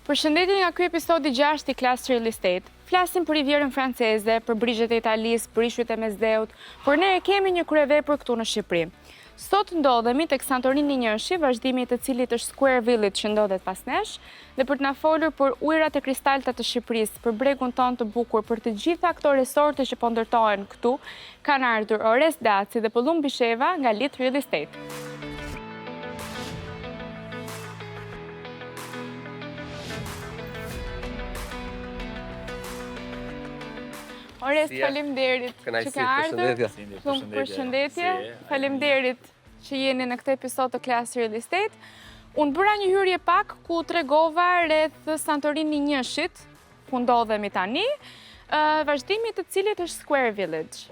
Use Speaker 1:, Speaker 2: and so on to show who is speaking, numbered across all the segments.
Speaker 1: Përshëndetje nga ky episodi 6 i Class Real Estate. Flasim për Rivierën Franceze, për brigjet e Italisë, brishujt e Mesdheut, por ne kemi një kryevepër këtu në Shqipëri. Sot ndodhemi tek Santorini Njëshi, vazhdimi i të cilit është Square Village që ndodhet pas nesh, dhe për të na folur për ujërat e kristalta të Shqipërisë, për bregun tonë të bukur, për të gjitha këto resorte që po ndërtohen këtu, kanë ardhur Orest Daci dhe Pëllum Bisheva nga Lit Real Estate. Orest, faleminderit që ka ardhur. Përshëndetje. Faleminderit që jeni në këtë episod të Class Real Estate. Unë bëra një hyrje pak ku tregova rreth Santorini Njëshit, ku ndodhemi tani, vazhdimi të cilit është Square Village.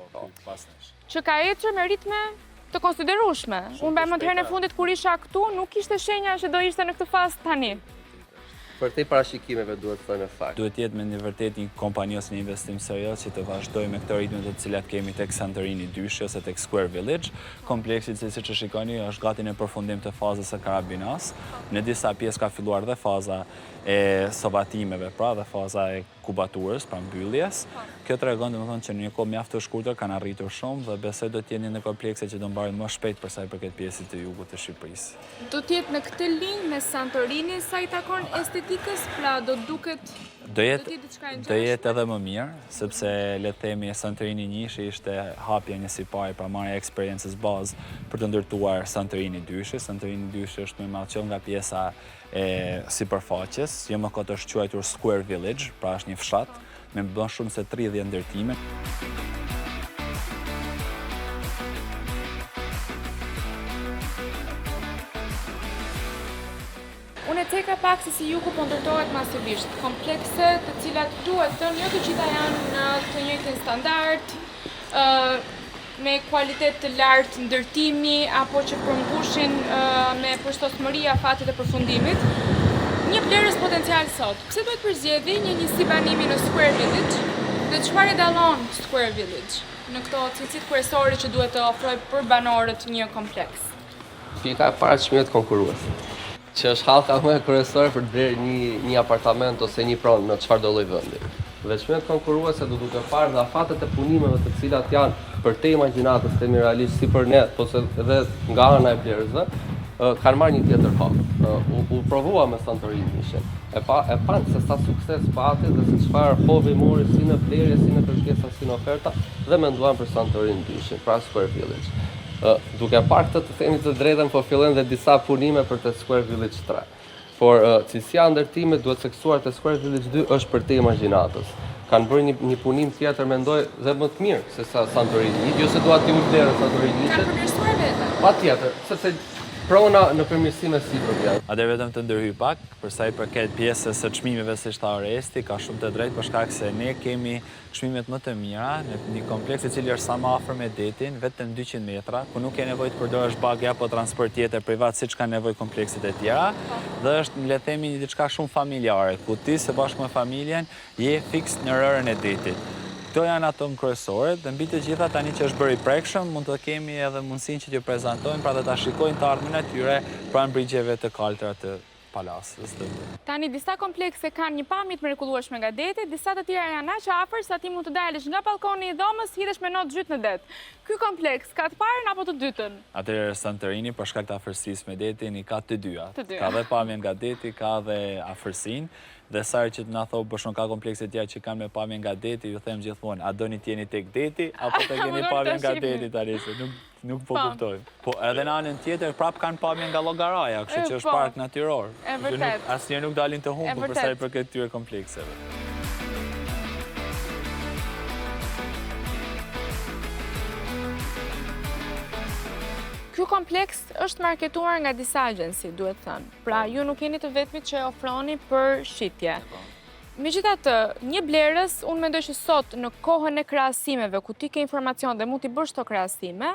Speaker 1: Që ka ecur me ritme të konsiderueshme. Unë mbaj mend herën e fundit kur isha këtu, nuk ishte shenja që do ishte në këtë fazë tani.
Speaker 2: Për te parashikimeve duhet të thënë fakt.
Speaker 3: Duhet jetë me një vërtet një kompani ose një investim serioz që të vazhdojë me këto ritme të cilat kemi tek Santorini 2 ose tek Square Village. Kompleksi siç e shikoni është gati në përfundim të fazës së karabinas. Në disa pjesë ka filluar dhe faza e sovatimeve, pra dhe faza e kubaturës, pra mbylljes. Kjo tregon domethënë që në një kohë mjaft të shkurtër kanë arritur shumë dhe besoj do të jeni në komplekse që do mbaren më shpejt për sa i përket pjesës të jugut të Shqipërisë.
Speaker 1: Do të jetë në këtë linjë me Santorini sa i takon estetikës, pra do duket
Speaker 3: Do jetë edhe më mirë, sepse le të themi Santorini Njëshi ishte hapja një sipari pra marrja eksperiencës bazë për të ndërtuar Santorini 2. Santorini 2 është më madh nga pjesa e sipërfaqes, jo më kot është quajtur Square Village, pra është një fshat me më shumë se 30 ndërtime.
Speaker 1: Unë e teka pak se si jugu po ndërtohet masivisht, komplekse të cilat duhet të jo të gjitha janë në të njëjtin standard, me kualitet të lartë ndërtimi, apo që përmbushin me përshtatshmëri afatet e përfundimit. Një blerës potencial sot, pse duhet përzgjedhi një njësi banimi në Square Village dhe çfarë dallon Square Village në këto cilësitë kryesore që duhet të ofrojë për banorët një kompleks?
Speaker 2: Pika e parë çmimet konkurruese, që është hallka më e kryesore për të blerë një apartament ose një pronë në çfarëdo lloj vendi. Dhe çmimet konkurruese do duke parë dhe afatet e punimeve të cilat janë për te imagjinatës temi realisht si për ne, ose edhe nga ana e blerësve, kanë marrë një tjetër hap. U provua me Santorini Njëshin. E pa se sa sukses pati dhe se çfarë hovi mori si në blerje, si në kërkesa, si në oferta, dhe menduan për Santorini Njëshin, pra Square Village. Duke parë këtë të themi të drejtën, po fillojnë dhe disa punime për të Square Village 3. Por cilësia ndërtimit duhet seksuar të Square Village 2 është për te imagjinatës. Kanë bërë një punim tjetër, mendoj, dhe më të mirë se sa Santorini, jo se duat t'i ulë Santorini.
Speaker 1: Kanë përmirësuar vetë?
Speaker 2: Patjetër, sepse prona në përmirësime si problem.
Speaker 3: Atëherë vetëm të ndërhyj pak, për sa i përket pjesës së çmimeve si tha Oresti, ka shumë të drejtë për shkak se ne kemi çmimet më të mira në një kompleks i cili është sa më afër me detin, vetëm 200 metra, ku nuk ke nevojë të përdorësh bagë apo transport tjetër privat siç kanë nevojë komplekset e tjera, dhe është le të themi diçka shumë familjare, ku ti së bashku me familjen je fiks në rërën e detit. Këto janë ato kryesore dhe mbi të gjitha tani që është bërë i prekshëm, mund të kemi edhe mundësinë që t'ju prezantojmë, pra dhe ta shikojnë të ardhmen e tyre pranë brigjeve të kaltëra të palasës.
Speaker 1: Tani disa komplekse kanë një pamje të mrekullueshme nga deti, disa të tjera janë aq afër sa ti mund të dalësh nga balkoni i dhomës, hidhesh me not gjyt në det. Ky kompleks ka të parën apo të dytën?
Speaker 3: Atëherë Santorini për shkak të afërsisë me detin i ka të dyja. Ka dhe pamjen nga deti, ka dhe afërsinë. Dhe sarë që të na thonë për shumë ka komplekse tjera që kanë me pamje nga deti, ju them gjithmonë, a doni t'jeni tek deti, apo të keni pamje nga deti tani, se nuk po kuptojmë. Po edhe në anën tjetër prap kanë pamje nga llogaraja, kështu që është park natyror.
Speaker 1: E vërtet.
Speaker 3: Asnjëherë nuk dalin të humbur për sa i përket këtyre komplekseve.
Speaker 1: Ky kompleks është marketuar nga disa agjensi, duhet thënë. Pra, ju nuk jeni të vetmit që e ofroni për shitje. Megjithatë, një blerës, unë mendoj që sot në kohën e krahasimeve, ku ti ke informacion dhe mund t'i bësh këto krahasime,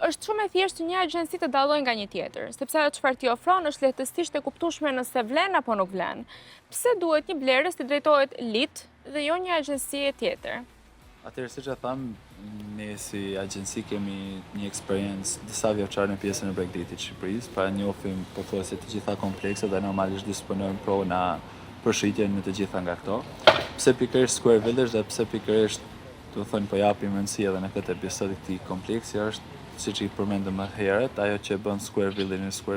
Speaker 1: është shumë e thjeshtë që një agjenci të dallojë nga një tjetër, sepse ajo çfarë ti ofron është lehtësisht e kuptueshme nëse vlen apo nuk vlen. Pse duhet një blerës të drejtohet Lit dhe jo një agjenci tjetër?
Speaker 3: Atëherë, siç e tham, ne si agjenci kemi një eksperiencë disa vjeçare në pjesën e bregdetit të Shqipërisë, pra njohim pothuajse të gjitha komplekset dhe normalisht disponojmë prona përshritje në të gjitha nga këto. Pse pikërisht Square Village dhe pse pikërisht, do të thënë, po japim rëndësi edhe në këtë episod të këtij kompleksi është, siç i përmendëm më herët, ajo që bën Square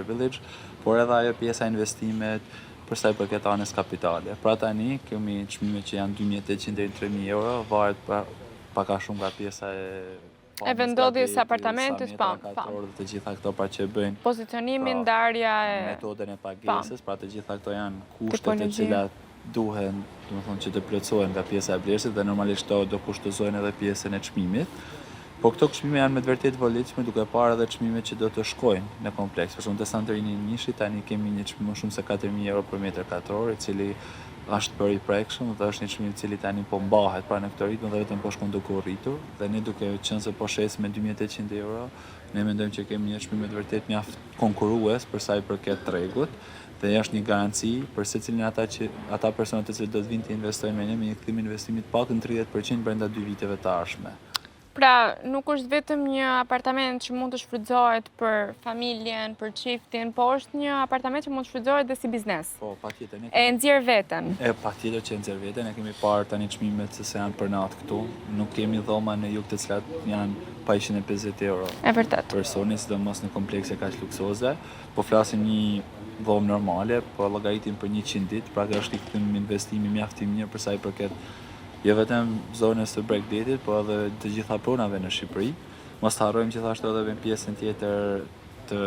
Speaker 3: Village, por edhe ajo pjesa e investimet për sa i përket anës kapitale. Pra tani kemi çmime që janë 2.800 deri në 3.000 euro, varet pak a shumë nga pjesa
Speaker 1: e vendodhjes së apartamentit,
Speaker 3: të gjitha këto pra që bëjnë
Speaker 1: pozicionimin, ndarja e
Speaker 3: metodën e pagesës, pra të gjitha këto janë kushtet të cilat duhen, domethënë që të plotësohen nga pjesa e vlerësit dhe normalisht to do kushtozojnë edhe pjesën e çmimit. Po këto çmime janë me të vërtetë volitshme, duke parë edhe çmimet që do të shkojnë në kompleks. Për shembull te Santorini Nishi tani kemi një çmim më shumë se 4.000 euro për metër katror, i cili është për i prekshëm dhe është një çmim i cili tani po mbahet pra në këtë ritëm dhe vetëm po shkon duke u rritur. Dhe ne duke qenë se po shesim me 2.800 euro, ne mendojmë që kemi një çmim me të vërtetë mjaft konkurrues për sa i përket tregut. Dhe është një garanci për secilin ata personat të cilët do të vinë të investojnë me ne me një kthim investimit pakën 30% brenda 2 viteve të ardhshme.
Speaker 1: Pra, nuk është vetëm një apartament që mund të shfrytëzohet për familjen, për çiftin, po është një apartament që mund të shfrytëzohet dhe si biznes.
Speaker 3: Po, patjetër.
Speaker 1: E nxjerr veten.
Speaker 3: Patjetër që e nxjerr veten, ne kemi parë tani çmimet se janë për natë këtu. Nuk kemi dhoma në jug të cilat janë pa 150 euro.
Speaker 1: E vërtet.
Speaker 3: Personi, sidomos në komplekse kaq luksoze, po flasim një dhomë normale, po llogaritim për 100 ditë, pra kjo është i kthim investimi mjaft i mirë për sa i përket jo vetëm zonës së Bregdetit, po edhe të gjitha pronave në Shqipëri. Mos të harrojmë gjithashtu edhe në pjesën tjetër të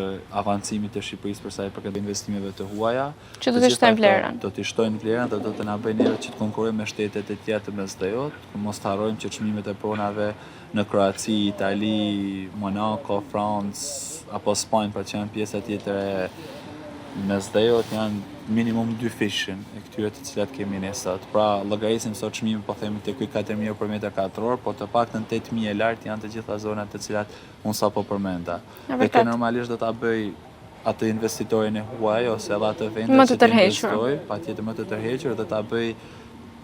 Speaker 3: avancimit të Shqipërisë për sa i përket investimeve të huaja.
Speaker 1: Që do të shtojnë vlerën.
Speaker 3: Do të shtojnë vlerën dhe do të na bëjnë neve që të konkurrojmë me shtetet e tjera të mesdhejot. Mos të harrojmë që çmimet e pronave në Kroaci, Itali, Monaco, Francë apo Spanjë, pra që janë pjesa tjetër e mesdhejot, janë minimum 2 fishën e këtyre të cilat kemi ne sot. Pra, llogarisim sot çmimi po themi tek 4.000 euro për metër katror, po të paktën 8.000 e lart janë të gjitha zonat të cilat unë sapo përmenda. Dhe kjo normalisht do ta bëj atë investitorin e huaj ose edhe atë vend që të investoj, patjetër më të tërhequr dhe ta bëj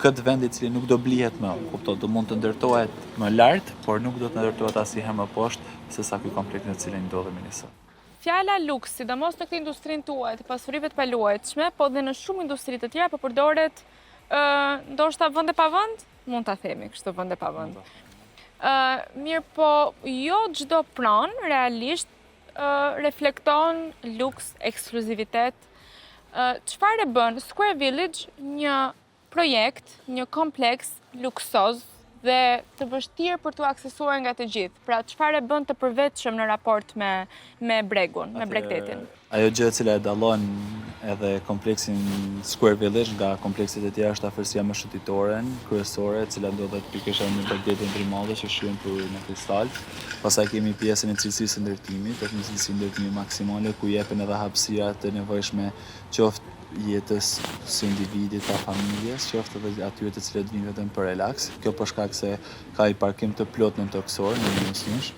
Speaker 3: këtë vend i cili nuk do blihet më, kupton, do mund të ndërtohet më lart, por nuk do të ndërtohet asnjëherë më poshtë se sa ky kompleks në cilin ndodhemi ne sot.
Speaker 1: Fjala luks, sidomos në këtë industrinë tuaj të pasurive të paluajtshme, po dhe në shumë industri të tjera, po përdoret ndoshta vend e pa vend, mund ta themi kështu vend e pa vend. Mirë, po jo çdo pranë realisht reflekton luks, ekskluzivitet. Çfarë bën Square Village, një projekt, një kompleks luksoz dhe të vështirë për të aksesuar nga të gjithë. Pra, çfarë bën të përveçshëm në raport me Bregun, me Bregdetin?
Speaker 3: Ajo gjë e cila e dallon edhe kompleksin Square Village nga komplekset e tjera është afërsia me shëtitoren kryesore, e cila ndodhet pikërisht në Bregdetin Grimaldi që shihen në kristal. Pastaj kemi pjesën e cilësisë së ndërtimit, është një cilësi ndërtimi maksimale ku jepen edhe hapësira të nevojshme qoftë jetës së individit, pa familjes, qoftë edhe atyre të cilët vinë vetëm për relaks. Kjo për shkak se ka i parkim të plot në toksor në Minusnish.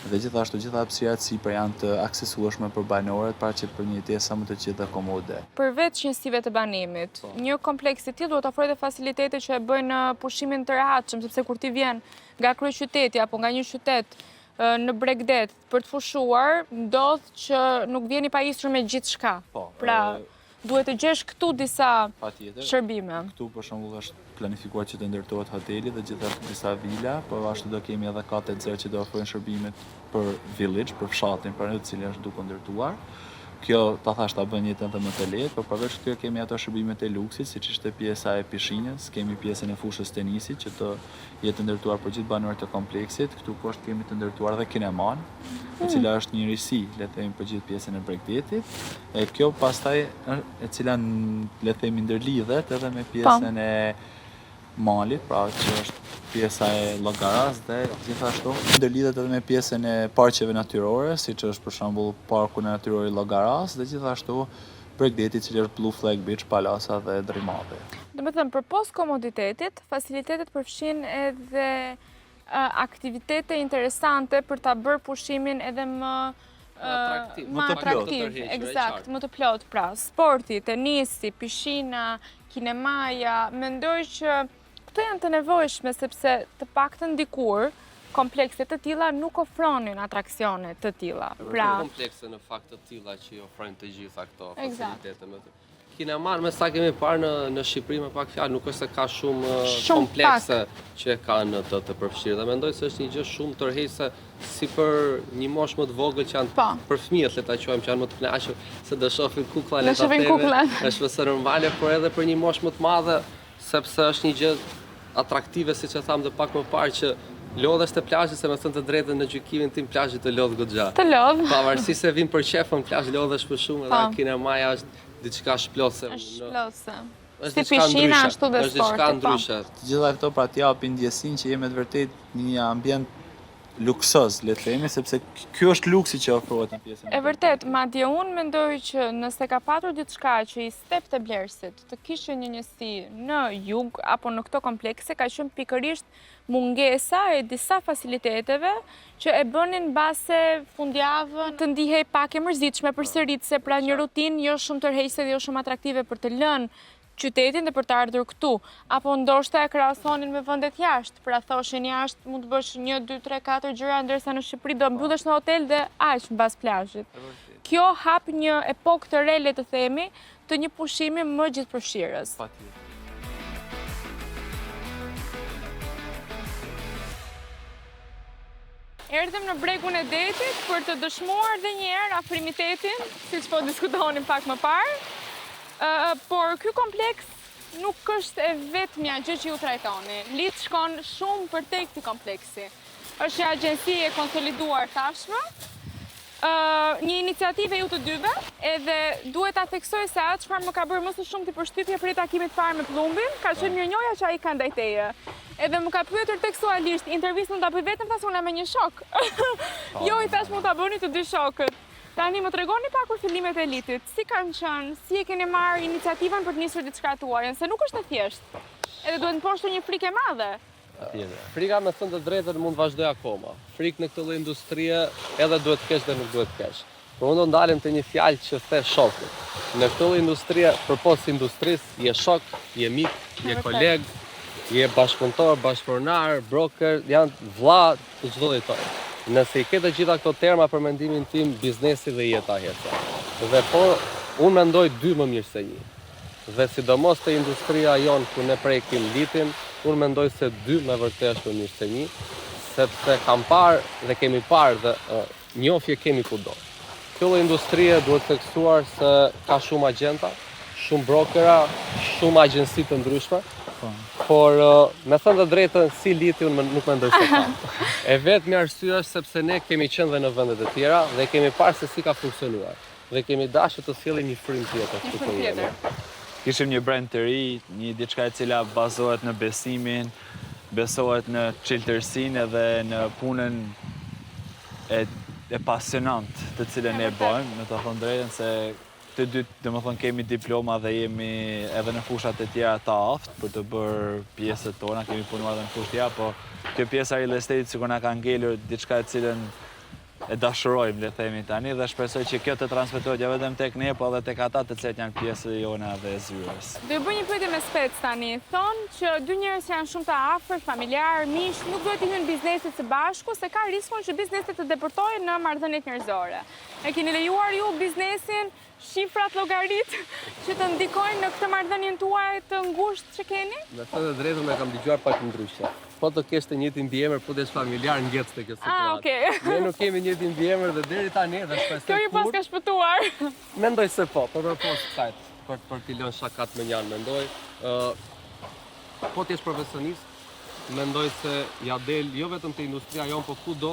Speaker 3: Dhe gjithashtu gjitha hapësirat sipër janë të aksesueshme për banorët, para që për një jetesë sa më të qetë dhe komode.
Speaker 1: Përveç njësive të banimit, një kompleks i tillë duhet ofrojë facilitete që e bëjnë pushimin të rehatshëm, sepse kur ti vjen nga kryeqyteti apo nga një qytet në Bregdet për të fushuar, ndodh që nuk vjeni pajisur me gjithçka. Pra, duhet të gjesh këtu disa shërbime.
Speaker 3: Këtu për shembull është planifikuar që të ndërtohet hoteli dhe gjithashtu disa vila, por ashtu do kemi edhe KTZ që do ofrojnë shërbimet për village, për fshatin për në të cilin është duke ndërtuar. Kjo ta thash ta bën jetën edhe më të lehtë, por përveç këtyre kemi ato shërbimet e luksit, siç ishte pjesa e pishinës, kemi pjesën e fushës tenisit që të jetë ndërtuar për gjithë banorët e kompleksit. Këtu poshtë kemi të ndërtuar edhe kineman, e cila është një risi, le të themi, për gjithë pjesën e Bregdetit. E kjo pastaj e cila le të themi ndërlidhet edhe me pjesën e malit, pra që është pjesa e llogaras dhe gjithashtu ndërlidhet edhe me pjesën e parqeve natyrore, siç është për shembull parku natyror i Llogaras dhe gjithashtu Bregdeti, i cili është Blue Flag Beach, Palasa dhe Drimalli.
Speaker 1: Domethënë, përpos komoditetit, facilitetet përfshin edhe aktivitete interesante për ta bërë pushimin edhe më atraktiv, eksakt, më të plot, pra, sporti, tenisi, pishina, kinemaja, mendoj që këto janë të nevojshme sepse të paktën dikur komplekset të tilla nuk ofronin atraksione të tilla.
Speaker 2: Pra komplekse në fakt të tilla që ofrojnë të gjitha këto facilitete. Kineman, me sa kemi parë në Shqipëri me pak fjalë, nuk është se ka shumë
Speaker 1: Shumë
Speaker 2: komplekse që e kanë të përfshirë. Dhe mendoj se është një gjë shumë tërheqëse si për një moshë më të vogël që janë
Speaker 1: Po.
Speaker 2: për fëmijët, le ta quajmë, që janë më të kënaqur se do shohin kuklla,
Speaker 1: Do
Speaker 2: le ta
Speaker 1: shohin
Speaker 2: themi.
Speaker 1: kukullat.
Speaker 2: Është vësë normale, por edhe për një moshë më të madhe, sepse është një gjë atraktive, siç e thamë dhe pak më parë, që lodhesh te plazhi, se me thënë të drejtën në gjykimin tim plazhi të lodh goxha.
Speaker 1: Të lodh.
Speaker 2: Pavarësisht se vin për qefën, plazh lodhesh më shumë, edhe
Speaker 1: Po.
Speaker 2: kinemaja është diçka shplose.
Speaker 1: Është shplose.
Speaker 2: Është
Speaker 1: Si
Speaker 2: diçka
Speaker 1: pishina,
Speaker 2: ndryshe,
Speaker 1: ashtu dhe
Speaker 2: është diçka
Speaker 1: sporti, po.
Speaker 2: ndryshe.
Speaker 4: Të gjitha këto pra t'japin ndjesinë që jemi të vërtet një ambient luksoz, le të themi, sepse ky është luksi që ofrohet në pjesën.
Speaker 1: E vërtet, madje unë mendoj që nëse ka patur diçka që i step të Blerësit të kishte një njësi në jug apo në këto komplekse, ka qenë pikërisht mungesa e disa faciliteteve që e bënin base fundjavën të ndihej pak e mërzitshme përsëritse, pra një rutinë jo shumë tërheqëse dhe jo shumë atraktive për të lënë qytetin dhe për të ardhur këtu, apo ndoshta e krahasonin me vendet jashtë, pra thoshin jashtë mund të bësh 1, 2, 3, 4 gjëra, ndërsa në Shqipëri do mbyllesh në hotel dhe aq mbas plazhit. Kjo hap një epokë të re, le të themi, të një pushimi më gjithëpërfshirës.
Speaker 4: Patjetër.
Speaker 1: Erdhëm në bregun e detit për të dëshmuar dhe një herë afrimitetin, siç po diskutonin pak më parë. Por ky kompleks nuk është e vetmja gjë që ju trajtoni. Lidh shkon shumë përtej këtij kompleksi. Është një agjenci e konsoliduar tashmë, një iniciativë ju të dyve, edhe duhet ta theksoj se atë çfarë më ka bërë më së shumti përshtypje për takimit parë me Plumbin, ka qenë mirënjohja që ai ka ndaj teje. Edhe më ka pyetur tekstualisht, intervistën ta bëj vetëm thasë unë me një shok. Jo, i thash mund ta bëni të dy shokët. Tani më tregoni pak për fillimet e Elitit. Si kanë qenë, si e keni marrë iniciativën për të nisur diçka tuaj, se nuk është e thjeshtë. Edhe duhet të mposhtë një frikë e madhe.
Speaker 2: Frika, me thënë të drejtën, mund vazhdoj akoma. Frikë në këtë lloj industrie edhe duhet të kesh dhe nuk duhet të kesh. Por unë do ndalim te një fjalë që the shoku. Në këtë lloj industrie, përpos industrisë, je shok, je mik, je koleg, je bashkëpunëtor, bashkëpronar, broker, janë vëlla të çdo lloj. Nëse i ke të gjitha këto terma për mendimin tim, biznesi dhe jeta heca. Dhe po, unë mendoj dy më mirë se një. Dhe sidomos të industria jonë ku ne prekim litin, unë mendoj se dy me vërtet është më mirë se një, sepse kam parë dhe kemi parë dhe njofje kemi kudo. Kjo industrie duhet të theksuar se ka shumë agjenta, shumë brokera, shumë agjensi të ndryshme, por me thënë të drejtën si liti unë nuk mendoj se ka. E vetmi arsye është sepse ne kemi qenë dhe në vendet e tjera dhe kemi parë se si ka funksionuar. Dhe kemi dashur të sjellim një frym tjetër.
Speaker 1: Një frym tjetër.
Speaker 3: Kishim një brand të ri, një diçka e cila bazohet në besimin, besohet në çeltërsinë edhe në punën e pasionant të cilën ne bëjmë, me të thënë drejtën se të dy, domethënë kemi diploma dhe jemi edhe në fushat e tjera të aftë për të bërë pjesët tona, kemi punuar edhe në fushë tjera, po kjo pjesa e real estate sikur na ka ngelur diçka e cilën e dashurojmë, le themi tani, dhe shpresoj që kjo të transmetohet jo vetëm tek ne, po edhe tek ata të cilët janë pjesë jona dhe e zyrës.
Speaker 1: Do ju bëj një pyetje me spec tani. Thonë që dy njerëz janë shumë të afërt, familjar, miq, nuk duhet të hyjnë bizneset së bashku se ka riskun që bizneset të deportojnë në marrëdhëniet njerëzore. E keni lejuar ju biznesin, shifrat, llogarit që të ndikojnë në këtë marrëdhënien tuaj të ngushtë që keni?
Speaker 2: Me thënë të drejtën e kam dëgjuar pak ndryshe. Po të kesh të njëjtin mbiemër, po t'jesh familjar ngec te kjo situatë.
Speaker 1: Okej.
Speaker 2: Ne nuk kemi njëjtin mbiemër dhe deri tani dhe shpresoj.
Speaker 1: Kjo ju pas ka shpëtuar.
Speaker 2: Mendoj se po, por përpos kësaj, për t'i lënë shakat me njanë, mendoj. Po t'jesh profesionist, mendoj se ja del jo vetëm te industria jonë, po kudo,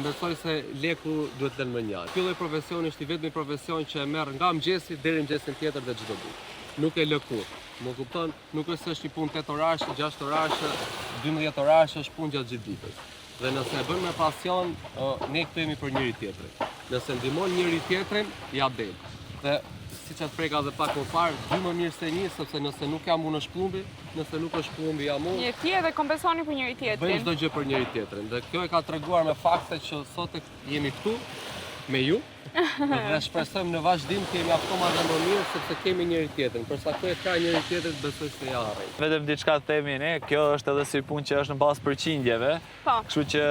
Speaker 2: besoj se leku duhet lënë me njanë. Ky lloj profesioni është i vetmi profesion që e merr nga mëngjesi deri në mëngjesin tjetër dhe çdo ditë. Nuk e lë kurrë. Më kupton, nuk është se është një punë 8 orashe, 6 orashe, 12 orashe, është punë gjatë gjithë ditës. Dhe nëse e bën me pasion, ne këtu jemi për njëri tjetrin. Nëse ndihmon njëri tjetrin, ja del. Dhe siç e preka edhe pak më parë, dy më mirë se një, sepse nëse nuk jam unë është Plumbi, nëse nuk është Plumbi jam unë.
Speaker 1: Je ti dhe kompensoni për njëri tjetrin.
Speaker 2: Bëjmë çdo gjë për njëri tjetrin. Dhe kjo e ka treguar me fakte që sot jemi këtu me ju. Dhe shpresojmë në vazhdim të jemi akoma dhe më mirë sepse kemi njëri tjetrin. Përsa kjo e ka njëri tjetrin, besoj se ja arrin.
Speaker 3: Vetëm diçka të themi ne, kjo është edhe si punë që është në bazë përqindjeve.
Speaker 1: Po.
Speaker 3: Kështu që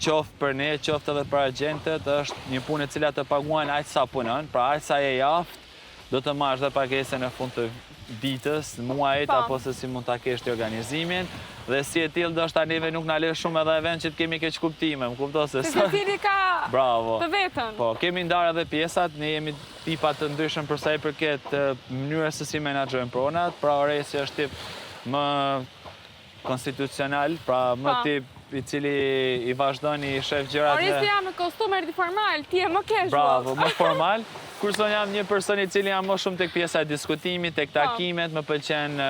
Speaker 3: qoftë për ne, qoftë edhe për agjentët, është një punë e cila të paguajnë aq sa punon, pra aq sa je i aftë, do të marrësh dhe pagesën në fund të ditës, muajit, apo se si mund ta kesh ti organizimin. Dhe si e tillë do shta neve nuk na lë shumë edhe event që të kemi keq kuptime, më kupton se
Speaker 1: sa. Secili ka
Speaker 3: bravo.
Speaker 1: Të vetën.
Speaker 3: Po, kemi ndarë edhe pjesat, ne jemi tipa të ndryshëm për sa i përket mënyrës se si menaxhojmë pronat, pra Oresi është tip më konstitucional, pra më tip i cili i vazhdon i shef gjërat.
Speaker 1: Oresi jam me kostum erdi formal, ti je më casual.
Speaker 3: Bravo, më formal. Kurse jam një person i cili jam më shumë tek pjesa e diskutimit, tek takimet, më pëlqen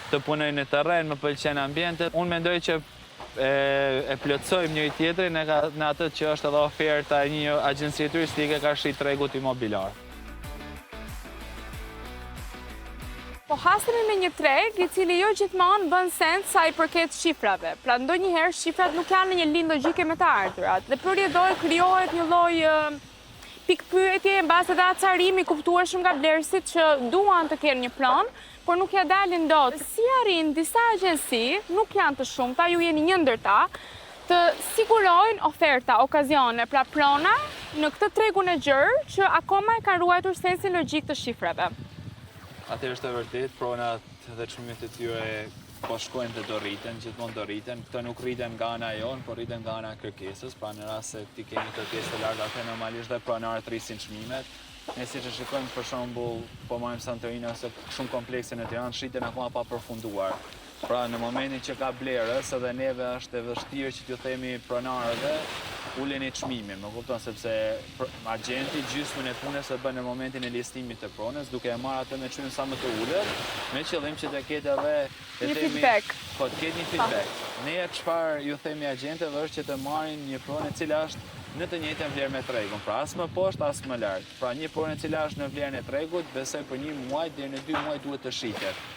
Speaker 3: të punoj në terren, më pëlqen ambientet. Unë mendoj që e plotësojmë njëri tjetrin në atë që është edhe oferta e një agjencie turistike ka shi tregut imobiliar.
Speaker 1: Po hasemi me një treg i cili jo gjithmonë bën sens sa i përket shifrave. Pra ndonjëherë shifrat nuk janë në një linjë logjike me të ardhurat. Dhe përjetoj krijohet një lloj pikpyetje mbase dhe acarimi kuptueshëm nga blerësit që duan të kenë një plan, por nuk ja dalin dot. Si arrin disa agjenci, nuk janë të shumta, ju jeni një ndër ta, të sigurojnë oferta, okazione, pra prona në këtë tregun e gjerë që akoma e ka ruajtur sensin logjik të shifrave.
Speaker 3: Atëherë është e vërtet, pronat dhe çmimet e tyre po shkojnë dhe do rriten, gjithmonë do rriten. Këto nuk rriten nga ana jonë, por rriten nga ana e kërkesës. Pra në rast se ti kemi kërkesë të lartë, atë normalisht dhe pronarët rrisin çmimet. Ne siç e shikojmë për shembull, po marrim Santorini ose shumë komplekse në Tiranë, shiten akoma pa përfunduar. Pra në momentin që ka blerës, edhe neve është e vështirë që t'ju themi pronarëve uleni çmimin, më kupton, sepse agenti gjysmën e punës e bën në momentin e listimit të pronës, duke e marrë atë me çmim sa më të ulët, me qëllim që të ketë edhe
Speaker 1: një feedback.
Speaker 3: Po, të ketë një feedback. Ne çfarë ju themi agjentëve është që të marrin një pronë e cila është në të njëjtën vlerë me tregun, pra as më poshtë as më lart. Pra një pronë e cila është në vlerën e tregut, besoj për një muaj deri në 2 muaj duhet të shitet.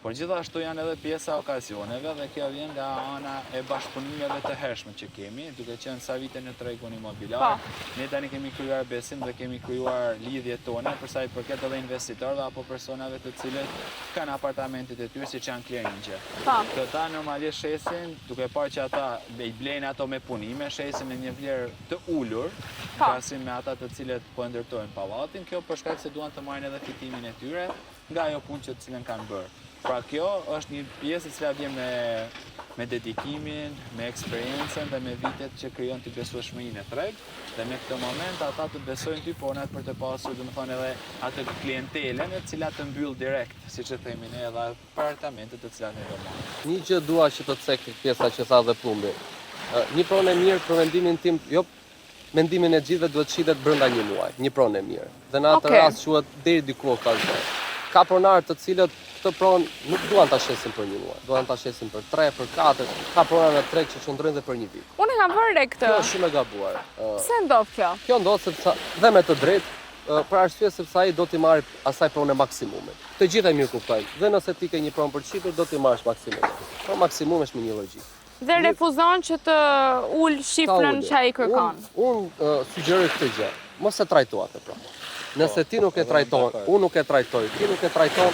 Speaker 3: Por gjithashtu janë edhe pjesa okazioneve dhe kjo vjen nga ana e bashkëpunimeve të hershme që kemi, duke qenë sa vite në tregun imobiliar. Ne tani kemi krijuar besim dhe kemi krijuar lidhjet tona për sa i përket edhe investitorëve apo personave të cilët kanë apartamentet e tyre siç janë klientë. Këta normalisht shesin, duke parë që ata i blejnë ato me punime, shesin në një vlerë të ulur, krahasim me ata të cilët po ndërtojnë pallatin, kjo për shkak se duan të marrin edhe fitimin e tyre nga ajo punë që të cilën kanë bërë. Pra kjo është një pjesë e cila vjen me dedikimin, me eksperiencën dhe me vitet që krijon të besueshmërinë e treg, dhe në këtë moment ata të besojnë ty ponat për të pasur, domethënë edhe atë klientelen e cila të mbyll direkt, siç e themi ne, edhe apartamentet të cilat ne do marrim.
Speaker 2: Një gjë dua që të cek pjesa që tha dhe Plumbi. Një pronë e mirë për mendimin tim, jo mendimin e gjithëve duhet shitet brenda një muaji, një pronë e mirë. Dhe në atë rast quhet deri diku okazon. Ka pronarë të cilët këtë pronë nuk duan ta shesin për një muaj, duan ta shesin për 3, për 4, ka pronarë në treg që qëndrojnë dhe për një vit.
Speaker 1: Unë kam vënë re këtë.
Speaker 2: Kjo është shumë e gabuar.
Speaker 1: Pse ndodh kjo?
Speaker 2: Kjo ndodh sepse dhe me të drejtë, për arsye sepse ai do t'i marrë asaj pronë maksimumit. Të gjithë e mirë kuptojnë. Dhe nëse ti ke një pronë për shitur, do t'i marrësh maksimumin. Po maksimumi është me një logjikë.
Speaker 1: Dhe refuzon që të ul shifrën që ai kërkon.
Speaker 2: Unë sugjeroj këtë gjë. Mos e trajto atë pronë. Nëse ti nuk e trajton, unë nuk e trajtoj, ti nuk e trajton,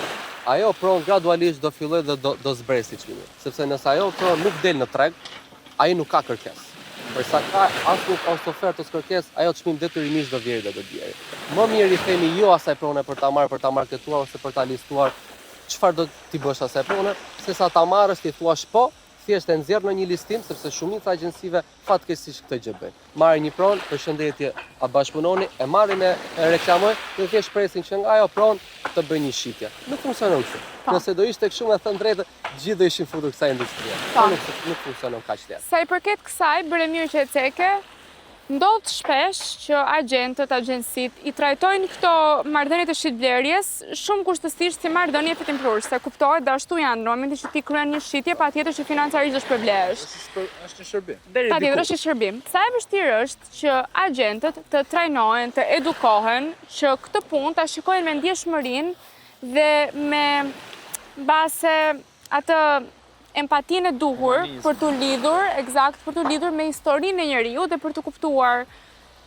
Speaker 2: ajo pronë gradualisht do filloj dhe do zbresi çmimin. Sepse nëse ajo pronë nuk del në treg, ai nuk ka kërkesë. Përsa ka as nuk as ofertë as kërkesë, ajo çmim detyrimisht do vjerë dhe do bjerë. Më mirë i themi jo asaj prone për ta marketuar ose për ta listuar çfarë do ti bësh asaj prone, sesa ta marrësh ti thuash po, thjesht e nxjerr në një listim sepse shumica agjencive fatkeqësisht këtë gjë bëjnë. Marrin një pronë, përshëndetje, a bashkëpunoni, e marrin e reklamojnë dhe thjesht presin që nga ajo pronë të bëjnë një shitje. Nuk funksionon kështu. Nëse do ishte kështu me thënë drejtë, gjithë do ishin futur kësaj industrie. Nuk funksionon kaq lehtë.
Speaker 1: Sa i përket kësaj, bëre mirë që e ceke. Ndodh shpesh që agentët, agjensit i trajtojnë këto marrëdhënie të shitblerjes shumë kushtësisht si marrëdhënie fitimprurëse. Kuptohet dhe ashtu janë në momentin që ti kryen një shitje, patjetër që financarisht do shpërblehesh.
Speaker 4: Është një shërbim.
Speaker 1: Patjetër është një shërbim. Sa e vështirë është që agentët të trajnohen, të edukohen, që këtë punë ta shikojnë me ndjeshmërinë dhe me base atë empatinë e duhur për të lidhur me historinë e njeriu dhe për të kuptuar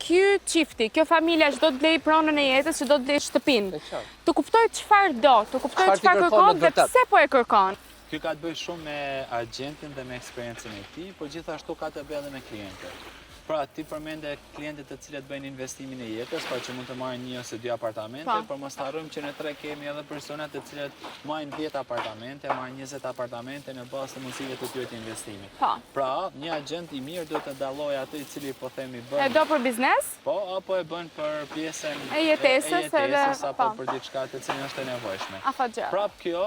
Speaker 1: ky çifti, kjo familja që do të blej pronën e jetës, që do të blej shtëpinë. Të kuptoj çfarë do, të kuptoj çfarë kërkon dhe pse po e kërkon.
Speaker 3: Ky ka të bëjë shumë me agentin dhe me eksperiencën e tij, por gjithashtu ka të bëjë edhe me klientët.
Speaker 4: Pra, ti përmende klientët të cilët bëjnë investimin e jetës, pra që mund të marrin 1 ose 2 apartamente, por mos harrojmë që në tre kemi edhe persona të cilët marrin 10 apartamente, marrin 20 apartamente në bazë të mundësive të tyre të investimit. Pra, një agent i mirë duhet të dallojë atë i cili po themi bën.
Speaker 1: E do për biznes?
Speaker 4: Po, apo e bën për pjesën
Speaker 1: e jetesës
Speaker 4: apo për diçka të cilën është e nevojshme. Prap kjo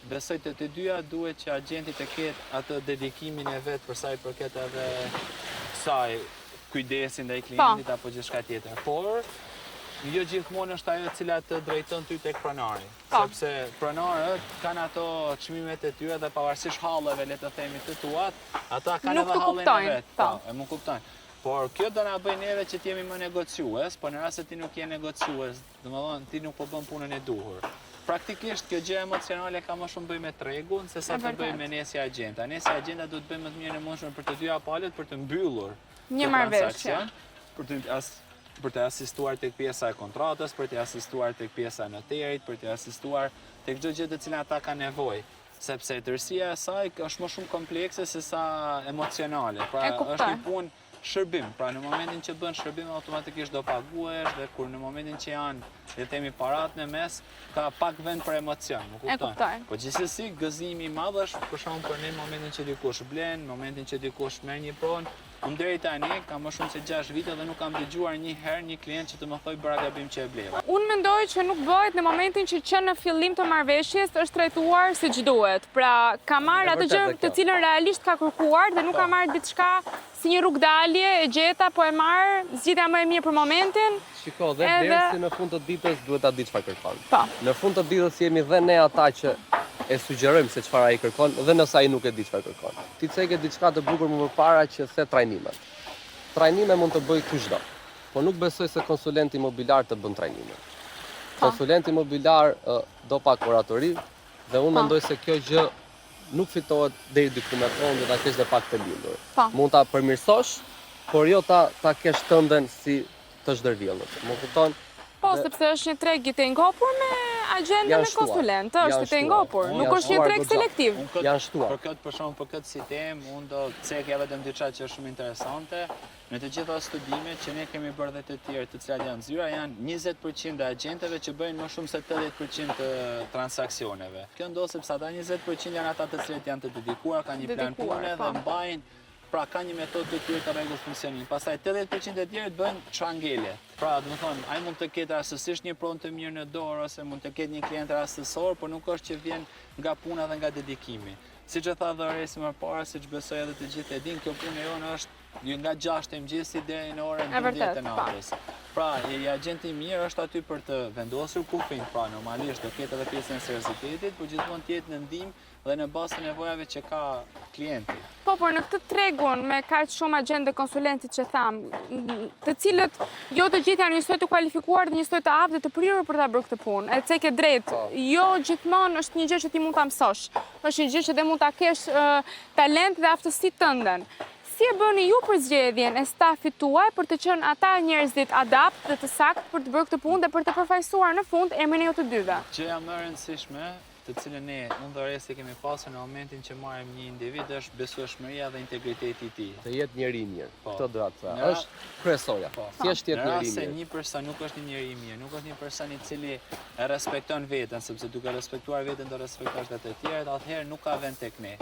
Speaker 4: besoj të të dyja duhet që agenti të ketë atë dedikimin e vet për sa i përket edhe kësaj kujdesin ndaj klientit apo gjithçka tjetër. Por jo gjithmonë është ajo e cila të drejton ty tek pronari, sepse pronarët kanë ato çmimet e tyre dhe pavarësisht halleve, le të themi të tuat, ata kanë edhe hallin e vet. E më kuptojnë. Por kjo do na bëj neve që të jemi më negociues, por në rast se ti nuk je negociues, domethënë ti nuk po bën punën e duhur. Praktikisht kjo gjë emocionale ka më shumë bëj me tregun se sa të bëj me nesja agjenta. Nesja agjenta duhet bëj më të mirë në mundshme për të dyja palët për të mbyllur
Speaker 1: një marrëveshje,
Speaker 4: për të asistuar tek pjesa e kontratës, për të asistuar tek pjesa e noterit, për të asistuar tek çdo gjë të cilën ata kanë nevojë, sepse tërësia e saj është më shumë komplekse se sa emocionale. Pra është një punë shërbim, pra në momentin që bën shërbim automatikisht do paguhesh dhe kur në momentin që janë, le të themi, parat në mes, ka pak vend për emocion, më kupton? Po gjithsesi gëzimi i madh është për shembull për në momentin që dikush blen, në momentin që dikush merr një pronë. Unë deri tani kam më shumë se 6 vite dhe nuk kam dëgjuar një herë një klient që të më thojë bëra gabim që e bleva.
Speaker 1: Unë mendoj që nuk bëhet në momentin që në fillim të marrëveshjes është trajtuar siç duhet. Pra, ka marrë atë gjë të cilën realisht ka kërkuar dhe nuk ka marrë diçka si një rrugdalje e gjeta, po e marrë zgjidhja më e mirë për momentin.
Speaker 2: Shiko, dhe derisi në fund të ditës duhet ta di çfarë kërkon. Në fund të ditës jemi dhe ne ata që e sugjerojmë se çfarë ai kërkon dhe nëse ai nuk e di çfarë kërkon. Ti cekë diçka të bukur më përpara që the trajnimet. Trajnime mund të bëj kushdo, po nuk besoj se konsulenti imobiliar të bën trajnime. Konsulenti imobiliar do pak oratori dhe unë mendoj se kjo gjë nuk fitohet deri diku me fond dhe ta kesh dhe pak të lindur. Mund ta përmirësosh, por jo ta kesh tënden si të zhdërvjellët. Më kupton?
Speaker 1: Po, sepse është një treg i të ngopur me agjendën e konsulent, është i të ngopur, nuk është një treg selektiv.
Speaker 2: Janë shtuar.
Speaker 4: Për këtë si temë, unë do të cekja vetëm diçka që është shumë interesante. Në të gjitha studimet që ne kemi bërë dhe të tjerë të cilat janë zyra, janë 20% e agjenteve që bëjnë më shumë se 80% të transaksioneve. Kjo ndodh sepse ata 20% janë ata të cilët janë të dedikuar, kanë një plan pune dhe mbajnë. Pra ka një metodë të tyre të rregull funksionim. Pastaj 80% e tjerët bëjnë çangele. Pra, do të thonë, ai mund të ketë rastësisht një pronë të mirë në dorë ose mund të ketë një klient rastësor, por nuk është që vjen nga puna dhe nga dedikimi. Siç e tha dhe Oresi më parë, siç besoj edhe të gjithë e dinë, kjo punë jonë është nga 6 e mëngjesit deri në orën 12 të natës. Pra, i agenti i mirë është aty për të vendosur kufin, pra normalisht do ketë edhe pjesën e seriozitetit, por gjithmonë të jetë në ndihmë dhe në bazë të nevojave që ka klienti.
Speaker 1: Po, por në këtë tregun me kaq shumë agent dhe konsulentit që tham, të cilët jo të gjithë janë njësoj të kualifikuar dhe njësoj të aftë dhe të prirur për ta bërë këtë punë. E cek e drejtë, jo gjithmonë është një gjë që ti mund ta mësosh. Është një gjë që dhe mund ta kesh talent dhe aftësi tënden. Si e bëni ju për zgjedhjen e stafit tuaj për të qenë ata njerëzit adapt dhe të saktë për të bërë këtë punë dhe për të përfaqësuar në fund emrin e ju të dyve?
Speaker 4: Gjëja më e rëndësishme të cilën ne unë dhe Oresi kemi pasur në momentin që marrim një individ është besueshmëria dhe integriteti i tij.
Speaker 2: Të jetë njeri i mirë. Këtë do të thotë. Është kryesorja. Thjesht jetë njeri i mirë.
Speaker 4: Nëse një person nuk është një njeri i mirë, nuk është një person i cili e respekton veten, sepse duke respektuar veten do respektosh edhe të tjerët, atëherë nuk ka vend tek ne.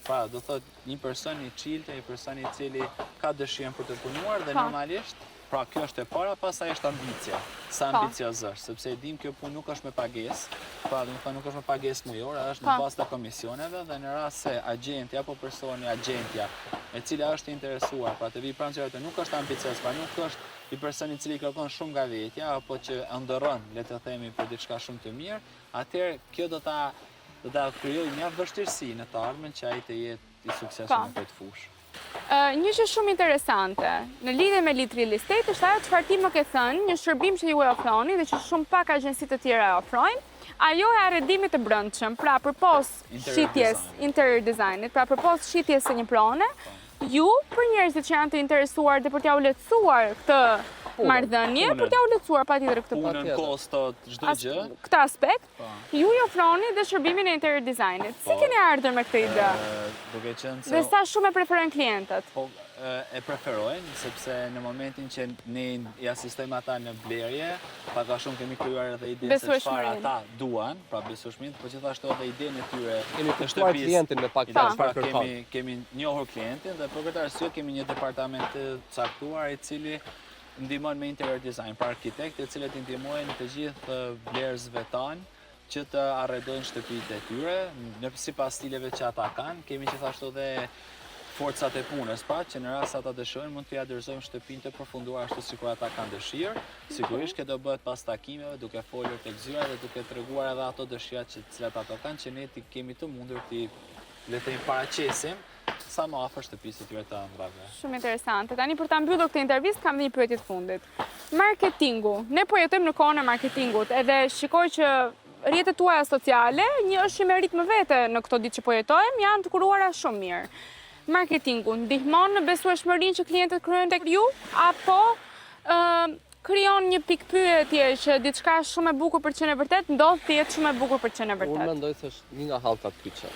Speaker 4: Pra, do thot një person i çilte, një person i cili ka dëshirën për të punuar dhe normalisht, pra kjo është e para, pastaj është ambicia. Sa ambicioz është, sepse e dim kjo punë nuk është me pagesë, pra do të thonë nuk është me pagesë mujore, është në bazë të komisioneve dhe në rast se agenti apo personi agentja e cila është interesuar, pra të vi pranë zyrave nuk është ambicioz, pra nuk është i personi i cili kërkon shumë nga vetja apo që ëndërron, le të themi, për diçka shumë të mirë, atëherë kjo do ta krijojë një vështirësi në të ardhmen që ai të jetë i suksesshëm në këtë fushë.
Speaker 1: Një që shumë interesante në lidhje me Lit Real Estate është ajo çfarë ti më ke thënë, një shërbim që ju e ofroni dhe që shumë pak agjenci të tjera e ofrojnë, ajo e arredimit të brendshëm, pra përpos shitjes interior designit, pra përpos shitjes së një prone, ju për njerëzit që janë të interesuar dhe për t'ia u lehtësuar këtë marrëdhënie, për t'ia u lehtësuar patjetër këtë punë.
Speaker 4: Punën, kostot, çdo gjë.
Speaker 1: Këtë aspekt, ju i ofroni dhe shërbimin e interior designit. Si keni ardhur me këtë ide?
Speaker 4: Duke qenë se
Speaker 1: dhe sa shumë e preferojnë klientët?
Speaker 4: Po, e preferojnë, sepse në momentin që ne i asistojmë ata në blerje, pak a shumë kemi krijuar edhe idenë se çfarë ata duan, pra besueshmërinë, por gjithashtu edhe idenë e tyre
Speaker 2: Kemi kuptuar klientin me pak
Speaker 4: pra
Speaker 2: kërkon.
Speaker 4: kemi njohur klientin dhe për këtë arsye kemi një departament të caktuar i cili ndihmon me interior design, pra arkitektë të cilët i ndihmojnë të gjithë blerësve tanë që të arredojnë shtëpitë e tyre në sipas stileve që ata kanë. Kemi gjithashtu edhe forcat e punës, pra që në rast ata dëshirojnë mund t'ia dorëzojmë shtëpinë të përfunduar ashtu sikur ata kanë dëshirë. Sigurisht që do bëhet pas takimeve, duke folur tek zyra dhe duke treguar edhe ato dëshirat që cilat ato kanë që ne kemi të mundur t'i le të paraqesim sa më afër shtëpisë të tyre të ëndrrave.
Speaker 1: Shumë interesante. Tani për ta mbyllur këtë intervistë kam një pyetje të fundit. Marketingu. Ne po jetojmë në kohën e marketingut, edhe shikoj që rrjetet tuaja sociale, një është që merrit më vete në këto ditë që po jetojmë, janë të kuruara shumë mirë. Marketingu ndihmon në besueshmërinë që klientët kryejnë tek ju, apo krijon një pikë pyetje që diçka shumë e bukur për të qenë e vërtet, ndodh të jetë shumë e bukur për të qenë e vërtet?
Speaker 2: Unë mendoj se është një nga hallkat kyçe.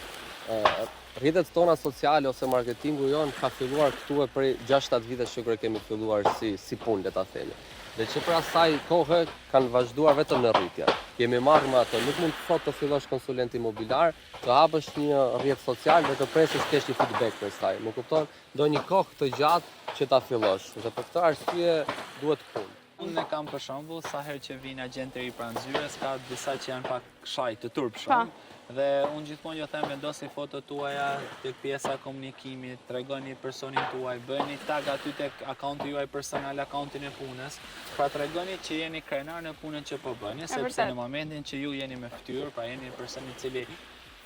Speaker 2: Rrjetet tona sociale ose marketingu jonë ka filluar këtu e prej 6-7 vitesh që kemi filluar si punë, le ta themi. Dhe që për asaj kohë kanë vazhduar vetëm në rritje. Kemi marrë me ato, nuk mund të thotë të fillosh konsulent imobiliar, të hapësh një rrjet social dhe të presësh kesh një feedback për saj. Më kupton, do një kohë të gjatë që ta fillosh. Dhe për këtë arsye duhet punë.
Speaker 4: Unë e kam për shembull, sa herë që vijnë agjente i pranë zyres, ka disa që janë pak shaj të turpshëm. Dhe unë gjithmonë ju them vendosni fotot tuaja tek pjesa e komunikimit, tregoni personin tuaj, bëni tag aty tek akaunti juaj personal, akauntin e punës, pra tregoni që jeni krenar në punën që po bëni, sepse në momentin që ju jeni me fytyrë, pra jeni një person i cili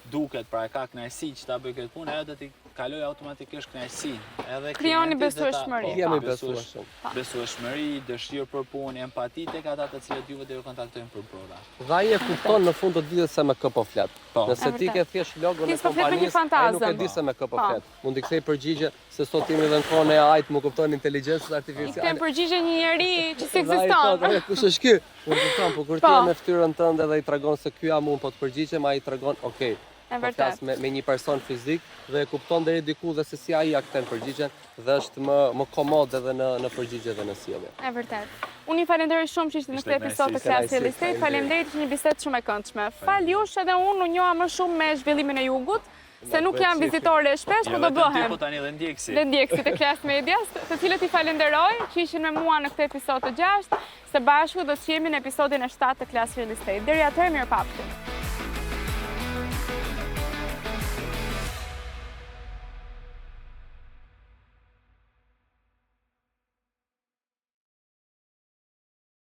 Speaker 4: duket, pra e ka kënaqësi që ta bëj këtë punë, ajo do t'i kaloj automatikisht kënaqësinë. Edhe
Speaker 1: krijoni besueshmëri.
Speaker 2: Jemi besueshëm.
Speaker 4: Besueshmëri, dëshirë për punë, empati tek ata të cilët juve do ju kontaktojnë për proda.
Speaker 2: Dhe ai e kupton në fund të ditës se me kë po flet. Nëse ti ke thjesht logon e kompanisë, ai nuk e di se me kë po flet. Mund të kthej përgjigje se sot jemi edhe në kohën e AI-t, më kupton inteligjencën artificiale.
Speaker 1: I kthem përgjigje një njerëz që ekziston.
Speaker 2: Kush është ky? Unë kupton, po kur ti je me fytyrën tënde dhe i tregon se ky jam unë, po të përgjigjem, ai tregon, okay. Po flas me një person fizik dhe e kupton deri diku dhe se si ai ja kthen përgjigjen dhe është më komod edhe në përgjigje dhe në sjellje.
Speaker 1: E vërtet. Unë ju falenderoj shumë që ishte në këtë episod të Class Real Estate. Faleminderit që një bisedë shumë e këndshme. Fal jush edhe unë u njoha më shumë me zhvillimin e jugut, se nuk jam vizitore shpesh, po do bëhem.
Speaker 4: Po tani edhe ndjekësi.
Speaker 1: Dhe ndjekësi të Class Medias, të cilët i falenderoj që ishin me mua në këtë episod të 6, së bashku do të jemi në episodin e 7 të Class Real Estate. Deri atëherë, mirupafshim.